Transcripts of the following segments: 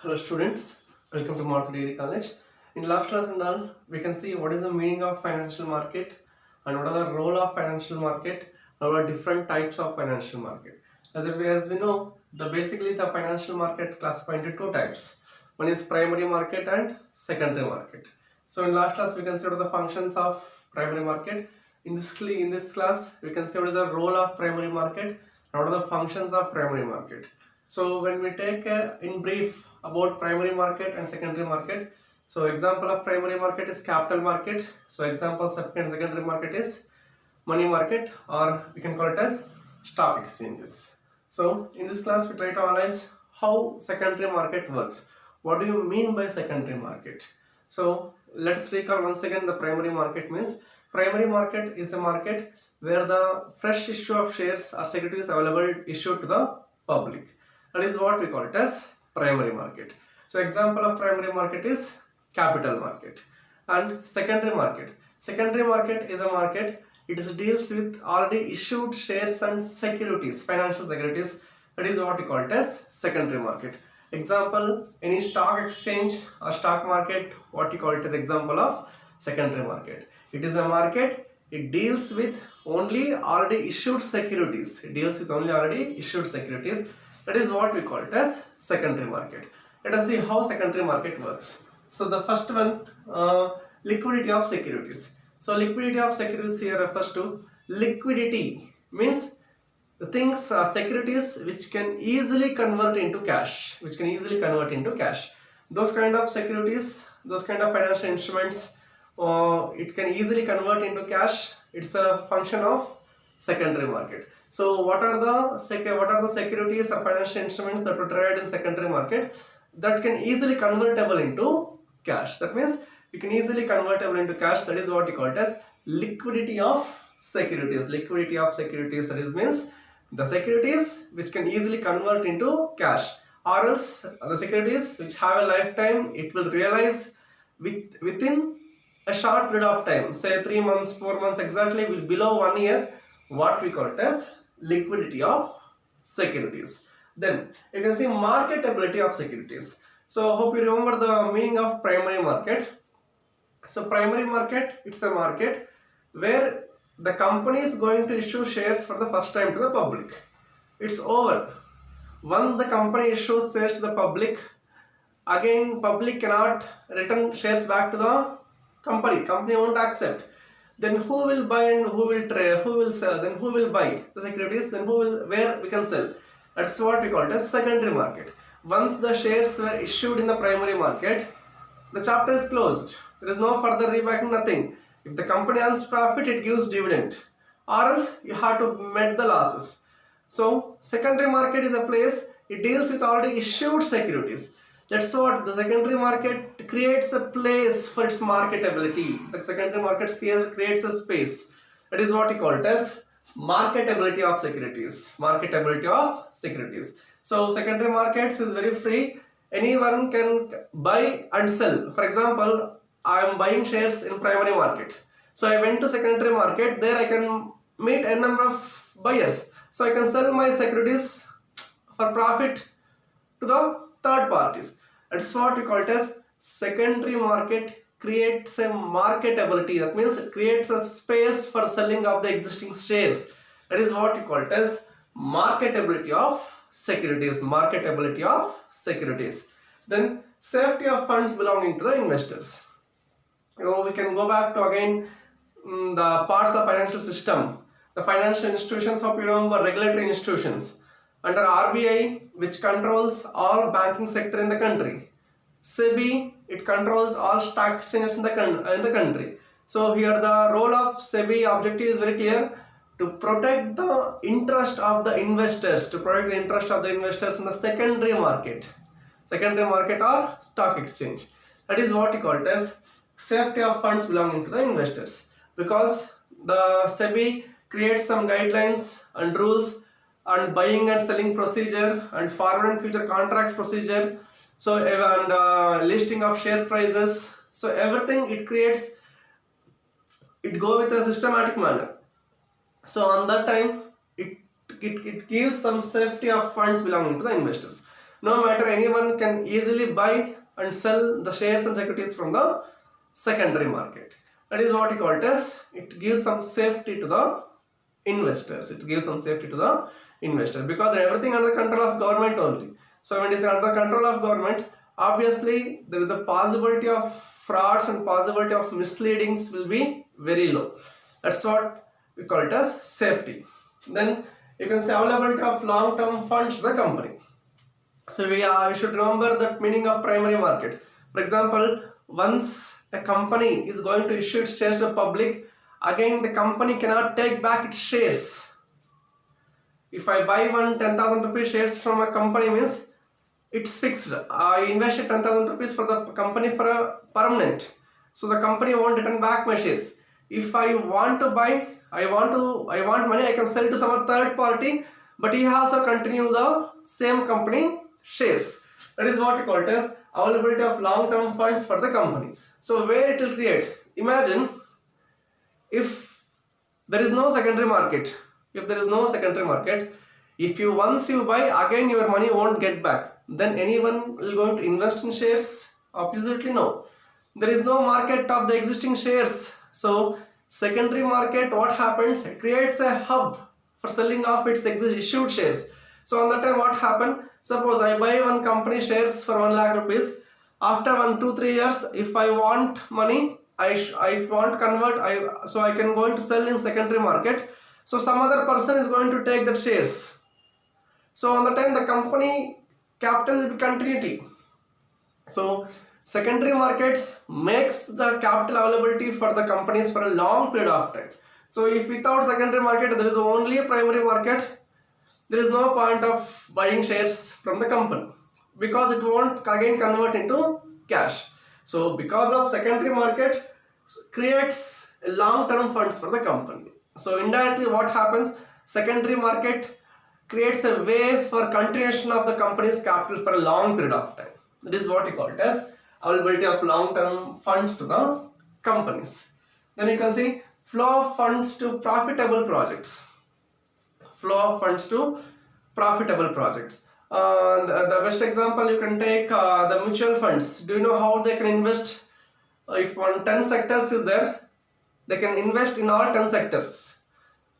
Hello students, welcome to Martha Degree College. In last class and all, we can see what is the meaning of financial market and what are the role of financial market and what are different types of financial market. As we know, basically the financial market classified into two types. One is primary market and secondary market. So in last class we can see what are the functions of primary market. In this class we can see what is the role of primary market and what are the functions of primary market. So when we take in brief about primary market and secondary market, so example of primary market is capital market. So examples of secondary market is money market, or we can call it as stock exchanges. So in this class we try to analyze how secondary market works. What do you mean by secondary market? So let's recall once again the primary market means. Primary market is a market where the fresh issue of shares or securities available issued to the public. That is what we call it as primary market. So example of primary market is capital market. And secondary market. Secondary market is a market, it deals with already issued shares and securities, financial securities. That is what we call it as secondary market. Example, any stock exchange or stock market, what we call it as example of secondary market. It is a market, it deals with only already issued securities. It deals with only already issued securities. That is what we call it as secondary market. Let us see how secondary market works. So the first one, liquidity of securities. So liquidity of securities here refers to liquidity means the things securities which can easily convert into cash, those kind of securities, those kind of financial instruments, it can easily convert into cash. It's a function of secondary market. So what are the securities or financial instruments that were traded in secondary market that can easily convertible into cash? That means you can easily convertible into cash. That is what we call it as liquidity of securities. Liquidity of securities, that is means the securities which can easily convert into cash, or else the securities which have a lifetime, it will realize within a short period of time, say 3 months, 4 months, exactly below 1 year, what we call it as liquidity of securities. Then you can see marketability of securities. So hope you remember the meaning of primary market. So primary market, it's a market where the company is going to issue shares for the first time to the public. It's over. Once the company issues shares to the public, again public cannot return shares back to the company won't accept. Then who will buy and who will trade, who will sell, then who will buy the securities, then where we can sell? That's what we call it as secondary market. Once the shares were issued in the primary market, the chapter is closed. There is no further rebacking, nothing. If the company earns profit, it gives dividend, or else you have to met the losses. So secondary market is a place, it deals with already issued securities. That's what the secondary market creates, a place for its marketability. The secondary market creates a space. That is what we call it as marketability of securities. Marketability of securities. So secondary markets is very free. Anyone can buy and sell. For example, I am buying shares in primary market. So I went to secondary market. There I can meet a number of buyers. So I can sell my securities for profit to the third parties. That's what we call it as secondary market creates a marketability. That means it creates a space for selling of the existing shares. That is what we call it as marketability of securities. Marketability of securities. Then safety of funds belonging to the investors. We can go back to again the parts of financial system. The financial institutions, hope you remember, regulatory institutions. Under RBI, which controls all banking sector in the country. SEBI, it controls all stock exchanges in the country. So here the role of SEBI objective is very clear, to protect the interest of the investors, in the secondary market. Secondary market or stock exchange. That is what we call it as safety of funds belonging to the investors. Because the SEBI creates some guidelines and rules and buying and selling procedure and forward and future contracts procedure, so and listing of share prices, so everything it creates, it go with a systematic manner. So on that time it gives some safety of funds belonging to the investors. No matter, anyone can easily buy and sell the shares and securities from the secondary market. That is what we call it as, it gives some safety to the investors. It gives some safety to the investors because everything under the control of government only. So when it is under the control of government, obviously there is a possibility of frauds and possibility of misleadings will be very low. That's what we call it as safety. Then you can say availability of long-term funds to the company. So we should remember that meaning of primary market. For example, once a company is going to issue its shares to the public, again the company cannot take back its shares. If I buy 10,000 rupees shares from a company, means it's fixed. I invested 10,000 rupees for the company for a permanent. So the company won't return back my shares. If I want to buy, I want money, I can sell to some third party, but he also continue the same company shares. That is what we call it as availability of long-term funds for the company. So where it will create, imagine if there is no secondary market, if you once you buy, again your money won't get back, then anyone will going to invest in shares? Absolutely no. There is no market of the existing shares. So secondary market, what happens, it creates a hub for selling off its issued shares. So on that time what happened, suppose I buy one company shares for 1 lakh rupees. After 2-3 years, if I want money, I want convert, so I can go into sell in secondary market. So some other person is going to take that shares. So on the time the company capital will be continuity. So secondary markets makes the capital availability for the companies for a long period of time. So if without secondary market there is only a primary market, there is no point of buying shares from the company because it won't again convert into cash. So because of secondary market creates long-term funds for the company. So indirectly what happens, secondary market creates a way for continuation of the company's capital for a long period of time. That is what we call it as availability of long-term funds to the companies. Then you can see flow of funds to profitable projects. Flow of funds to profitable projects. The best example you can take the mutual funds. Do you know how they can invest? If 10 sectors is there, they can invest in all 10 sectors.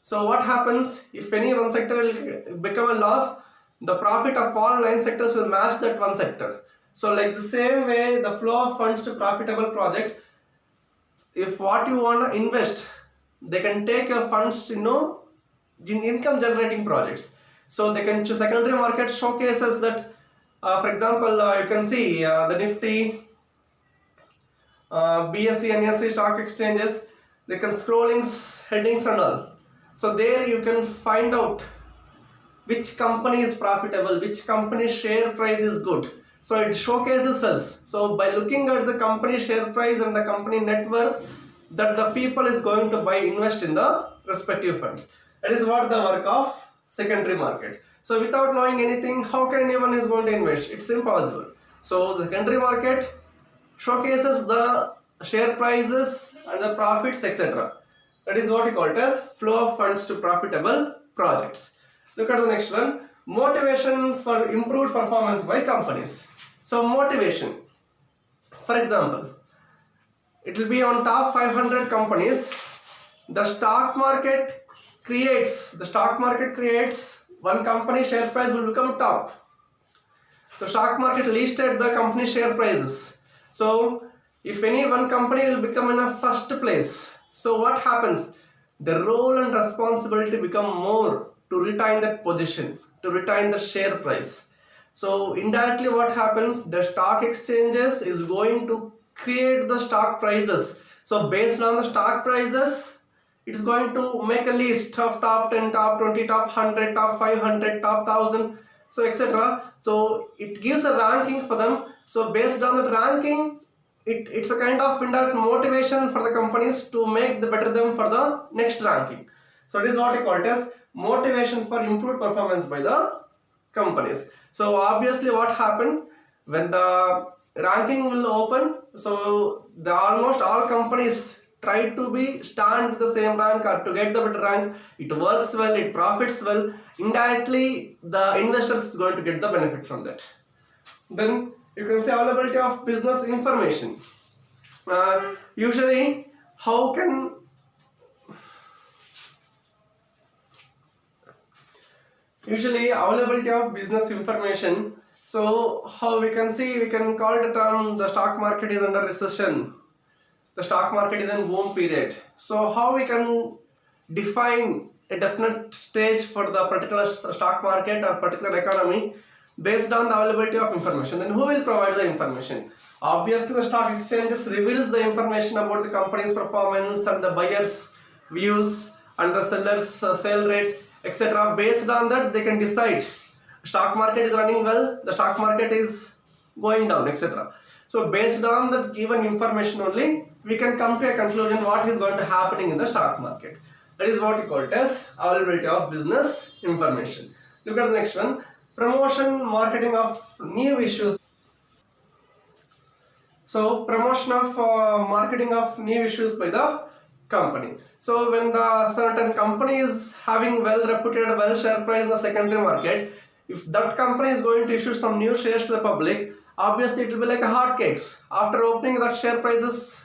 So what happens if any one sector will become a loss, the profit of all 9 sectors will match that one sector. So like the same way, the flow of funds to profitable project, if what you want to invest, they can take your funds in income generating projects. So they can choose secondary market showcases that, for example, you can see the Nifty, BSE, NSE stock exchanges, they can scrolling headings and all. So there you can find out which company is profitable, which company share price is good. So it showcases us. So by looking at the company share price and the company net worth, that the people is going to invest in the respective funds. That is what the work of secondary market. So without knowing anything, how can anyone is going to invest? It's impossible. So the secondary market showcases the share prices and the profits, etc. That is what we call it as flow of funds to profitable projects. Look at the next one. Motivation for improved performance by companies. So motivation. For example, it will be on top 500 companies. The stock market creates one company share price will become top. The stock market listed the company share prices. So if any one company will become in a first place, so what happens? The role and responsibility become more to retain that position, to retain the share price. So indirectly what happens? The stock exchanges is going to create the stock prices. So based on the stock prices, it is going to make a list of top 10, top 20, top 100, top 500, top 1000, so etc. So it gives a ranking for them. So based on that ranking, it's a kind of indirect motivation for the companies to make the better them for the next ranking. So it is what we call it as motivation for improved performance by the companies. So obviously what happened when the ranking will open, so the almost all companies try to be stand with the same rank or to get the better rank. It works well, it profits well. Indirectly, the investors is going to get the benefit from that. Then you can say availability of business information. Usually, how can availability of business information. So how we can see, we can call the term the stock market is under recession. The stock market is in boom period. So how we can define a definite stage for the particular stock market or particular economy based on the availability of information. Then who will provide the information? Obviously, the stock exchanges reveals the information about the company's performance and the buyers' views and the sellers' sale rate, etc. Based on that, they can decide stock market is running well, the stock market is going down, etc. So based on that given information only, we can come to a conclusion what is going to happening in the stock market. That is what we call it as availability of business information. Look at the next one. Promotion, marketing of new issues. So promotion of marketing of new issues by the company. So when the certain company is having well reputed, well share price in the secondary market, if that company is going to issue some new shares to the public, obviously it will be like a hotcakes. After opening that share prices,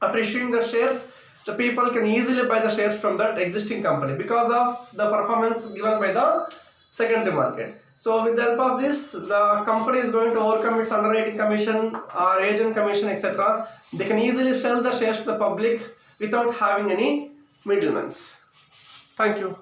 after issuing the shares, the people can easily buy the shares from that existing company because of the performance given by the secondary market. So with the help of this, the company is going to overcome its underwriting commission or agent commission, etc. They can easily sell the shares to the public without having any middlemen. Thank you.